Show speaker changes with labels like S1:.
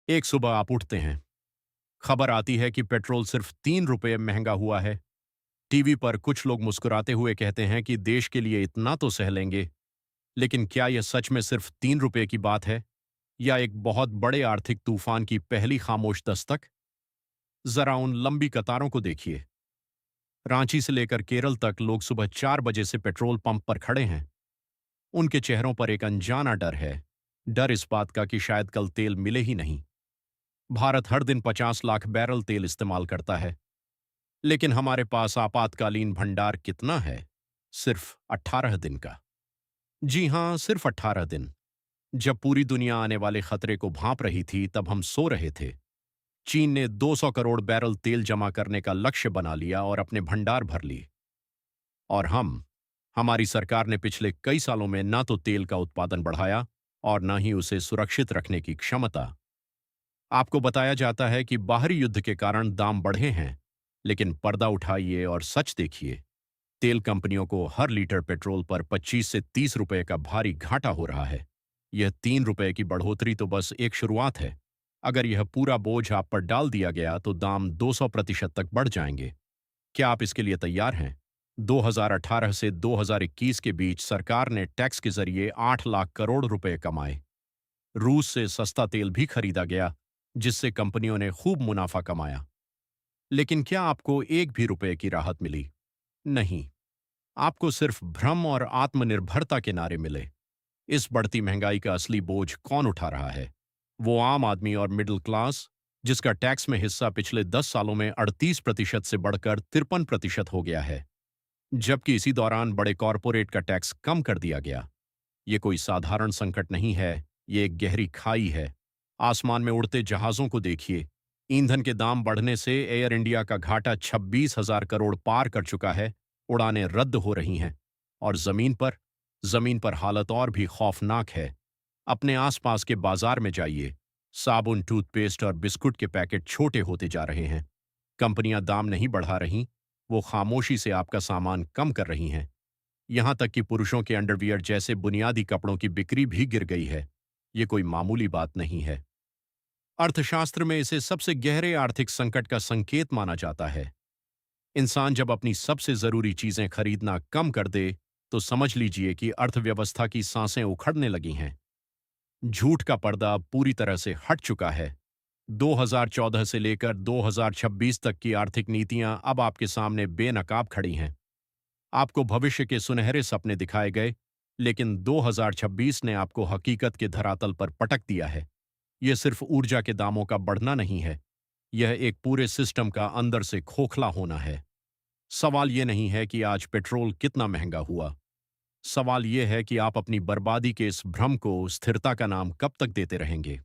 S1: एक सुबह आप उठते हैं, खबर आती है कि पेट्रोल सिर्फ 3 रुपये महंगा हुआ है। टीवी पर कुछ लोग मुस्कुराते हुए कहते हैं कि देश के लिए इतना तो सह लेंगे। लेकिन क्या यह सच में सिर्फ 3 रुपये की बात है, या एक बहुत बड़े आर्थिक तूफान की पहली खामोश दस्तक? जरा उन लंबी कतारों को देखिए। रांची से लेकर केरल तक लोग सुबह 4 बजे से पेट्रोल पंप पर खड़े हैं। उनके चेहरों पर एक अनजाना डर है। डर इस बात का कि शायद कल तेल मिले ही नहीं। भारत हर दिन 50 लाख बैरल तेल इस्तेमाल करता है, लेकिन हमारे पास आपातकालीन भंडार कितना है? सिर्फ 18 दिन का। जी हां, सिर्फ 18 दिन। जब पूरी दुनिया आने वाले खतरे को भांप रही थी, तब हम सो रहे थे। चीन ने 200 करोड़ बैरल तेल जमा करने का लक्ष्य बना लिया और अपने भंडार भर लिए। और हमारी सरकार ने पिछले कई सालों में ना तो तेल का उत्पादन बढ़ाया और ना ही उसे सुरक्षित रखने की क्षमता। आपको बताया जाता है कि बाहरी युद्ध के कारण दाम बढ़े हैं, लेकिन पर्दा उठाइए और सच देखिए। तेल कंपनियों को हर लीटर पेट्रोल पर 25 से 30 रुपए का भारी घाटा हो रहा है। यह 3 रुपए की बढ़ोतरी तो बस एक शुरुआत है। अगर यह पूरा बोझ आप पर डाल दिया गया तो दाम 200% तक बढ़ जाएंगे। क्या आप इसके लिए तैयार हैं? 2018 से 2021 के बीच सरकार ने टैक्स के जरिए 8 लाख करोड़ रुपए कमाए। रूस से सस्ता तेल भी खरीदा गया, जिससे कंपनियों ने खूब मुनाफा कमाया। लेकिन क्या आपको एक भी रुपए की राहत मिली? नहीं। आपको सिर्फ भ्रम और आत्मनिर्भरता के नारे मिले। इस बढ़ती महंगाई का असली बोझ कौन उठा रहा है? वो आम आदमी और मिडिल क्लास, जिसका टैक्स में हिस्सा पिछले 10 सालों में 38% से बढ़कर 53% हो गया है, जबकि इसी दौरान बड़े कॉरपोरेट का टैक्स कम कर दिया गया। ये कोई साधारण संकट नहीं है, ये एक गहरी खाई है। आसमान में उड़ते जहाजों को देखिए। ईंधन के दाम बढ़ने से एयर इंडिया का घाटा 26,000 करोड़ पार कर चुका है। उड़ानें रद्द हो रही हैं। और जमीन पर हालत और भी खौफनाक है। अपने आसपास के बाजार में जाइए। साबुन, टूथपेस्ट और बिस्कुट के पैकेट छोटे होते जा रहे हैं। कंपनियां दाम नहीं बढ़ा रही, वो खामोशी से आपका सामान कम कर रही हैं। यहां तक कि पुरुषों के अंडरवियर जैसे बुनियादी कपड़ों की बिक्री भी गिर गई है। ये कोई मामूली बात नहीं है। अर्थशास्त्र में इसे सबसे गहरे आर्थिक संकट का संकेत माना जाता है। इंसान जब अपनी सबसे जरूरी चीजें खरीदना कम कर दे, तो समझ लीजिए कि अर्थव्यवस्था की सांसें उखड़ने लगी हैं। झूठ का पर्दा अब पूरी तरह से हट चुका है। 2014 से लेकर 2026 तक की आर्थिक नीतियां अब आपके सामने बेनकाब खड़ी हैं। आपको भविष्य के सुनहरे सपने दिखाए गए, लेकिन 2026 ने आपको हकीकत के धरातल पर पटक दिया है। यह सिर्फ ऊर्जा के दामों का बढ़ना नहीं है, यह एक पूरे सिस्टम का अंदर से खोखला होना है। सवाल यह नहीं है कि आज पेट्रोल कितना महंगा हुआ। सवाल यह है कि आप अपनी बर्बादी के इस भ्रम को स्थिरता का नाम कब तक देते रहेंगे।